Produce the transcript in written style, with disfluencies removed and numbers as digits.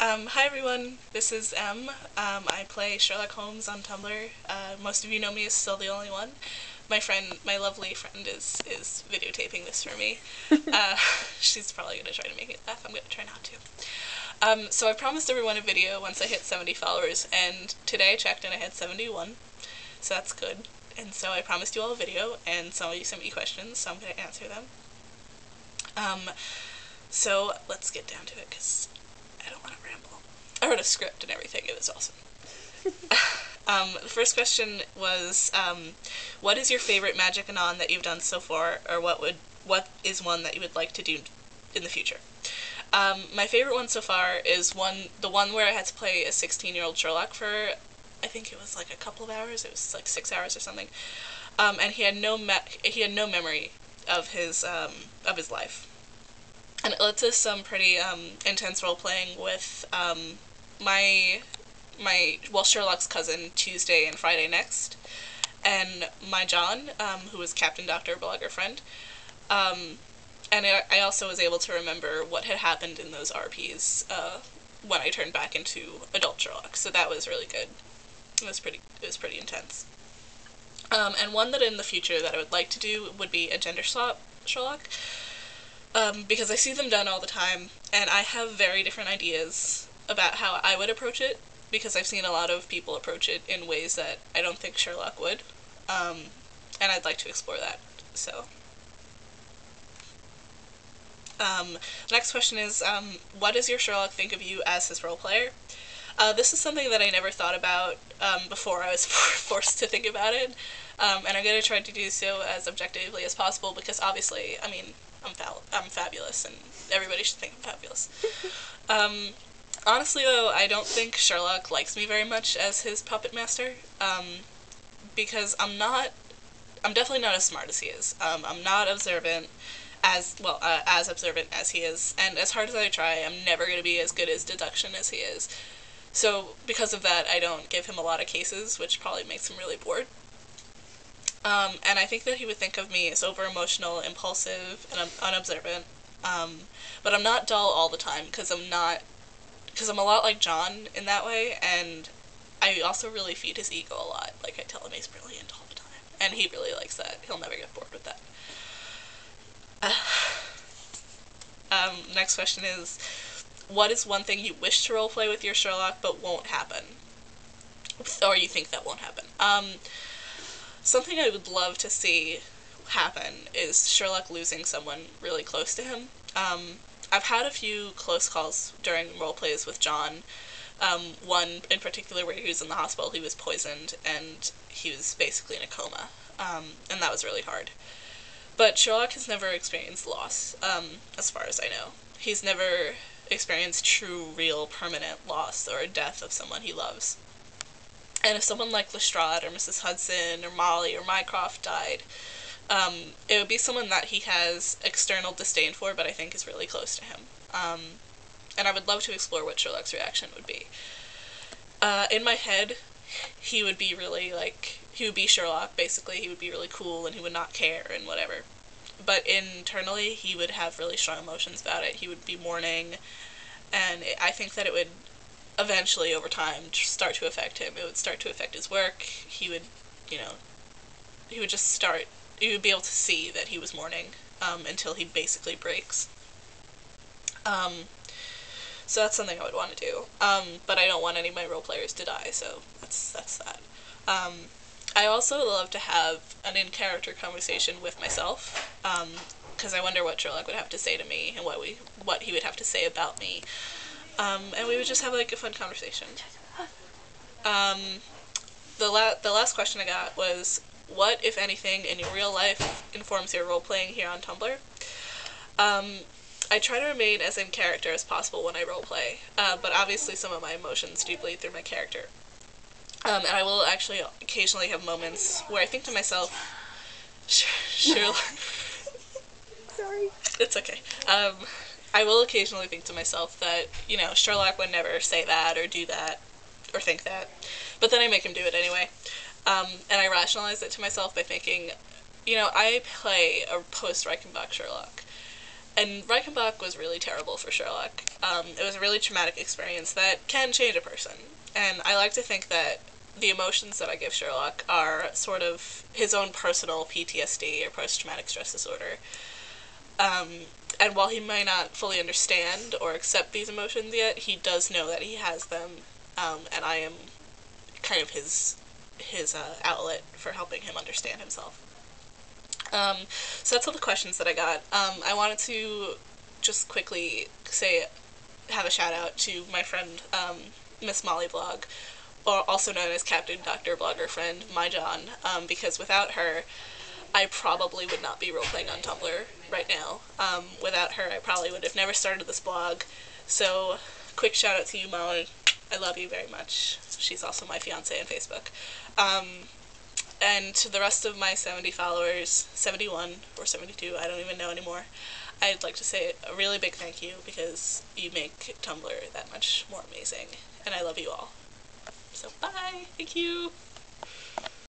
Hi everyone, this is M. I play Sherlock Holmes on Tumblr. Most of you know me as Still the Only One. My lovely friend is videotaping this for me. She's probably going to try to make me laugh. I'm going to try not to. So I promised everyone a video once I hit 70 followers, and today I checked and I had 71, so that's good. And so I promised you all a video, and some of you sent me questions, so I'm going to answer them. So let's get down to it, because I don't want to ramble. I wrote a script and everything. It was awesome. The first question was, what is your favorite magic anon that you've done so far, or what is one that you would like to do in the future? My favorite one so far is the one where I had to play a 16-year-old Sherlock for, I think it was like a couple of hours. It was like 6 hours or something. And he had no memory of his life. And it led to some pretty intense role playing with Sherlock's cousin Tuesday and Friday Next, and my John, who was Captain Doctor Blogger Friend. And I also was able to remember what had happened in those RPs when I turned back into adult Sherlock. So that was really good. It was pretty intense. And one that in the future that I would like to do would be a gender swap Sherlock. Because I see them done all the time, and I have very different ideas about how I would approach it, because I've seen a lot of people approach it in ways that I don't think Sherlock would, and I'd like to explore that, so. Next question is, what does your Sherlock think of you as his role player? This is something that I never thought about before I was forced to think about it, and I'm going to try to do so as objectively as possible, because obviously, I mean, I'm fabulous, and everybody should think I'm fabulous. Honestly, though, I don't think Sherlock likes me very much as his puppet master, because I'm definitely not as smart as he is. I'm not observant, as observant as he is, and as hard as I try, I'm never going to be as good as deduction as he is. So, because of that, I don't give him a lot of cases, which probably makes him really bored. And I think that he would think of me as over-emotional, impulsive, and unobservant. But I'm not dull all the time, because I'm a lot like John in that way, and I also really feed his ego a lot. Like, I tell him he's brilliant all the time, and he really likes that. He'll never get bored with that. Next question is, what is one thing you wish to roleplay with your Sherlock but won't happen? Or you think that won't happen? Something I would love to see happen is Sherlock losing someone really close to him. I've had a few close calls during roleplays with John. One in particular where he was in the hospital, he was poisoned, and he was basically in a coma. And that was really hard. But Sherlock has never experienced loss, as far as I know. He's never experienced true, real, permanent loss or death of someone he loves. And if someone like Lestrade or Mrs. Hudson or Molly or Mycroft died, it would be someone that he has external disdain for, but I think is really close to him. And I would love to explore what Sherlock's reaction would be. In my head, he would be Sherlock, basically. He would be really cool, and he would not care, and whatever. But internally, he would have really strong emotions about it. He would be mourning, and I think that it would eventually, over time, start to affect him. It would start to affect his work. He would be able to see that he was mourning, until he basically breaks. So that's something I would want to do. But I don't want any of my role players to die, so that's that. I also love to have an in-character conversation with myself, because I wonder what Sherlock would have to say to me, and what he would have to say about me. And we would just have, like, a fun conversation. The last question I got was, what, if anything, in your real life informs your role-playing here on Tumblr? I try to remain as in character as possible when I roleplay, but obviously some of my emotions do bleed through my character. And I will actually occasionally have moments where I think to myself, Sherlock... Sorry. It's okay. I will occasionally think to myself that, Sherlock would never say that, or do that, or think that. But then I make him do it anyway. And I rationalize it to myself by thinking, I play a post-Reichenbach Sherlock. And Reichenbach was really terrible for Sherlock. It was a really traumatic experience that can change a person. And I like to think that the emotions that I give Sherlock are sort of his own personal PTSD or post-traumatic stress disorder. And while he may not fully understand or accept these emotions yet, he does know that he has them, and I am kind of his outlet for helping him understand himself. So that's all the questions that I got. I wanted to just quickly have a shout out to my friend, Miss Molly Blog, or also known as Captain Dr. Blogger Friend, my John, because without her, I probably would not be role-playing on Tumblr right now. Without her, I probably would have never started this blog. So, quick shout out to you, Molly. I love you very much. She's also my fiance on Facebook. And to the rest of my 70 followers, 71 or 72, I don't even know anymore, I'd like to say a really big thank you because you make Tumblr that much more amazing. And I love you all. So, bye! Thank you!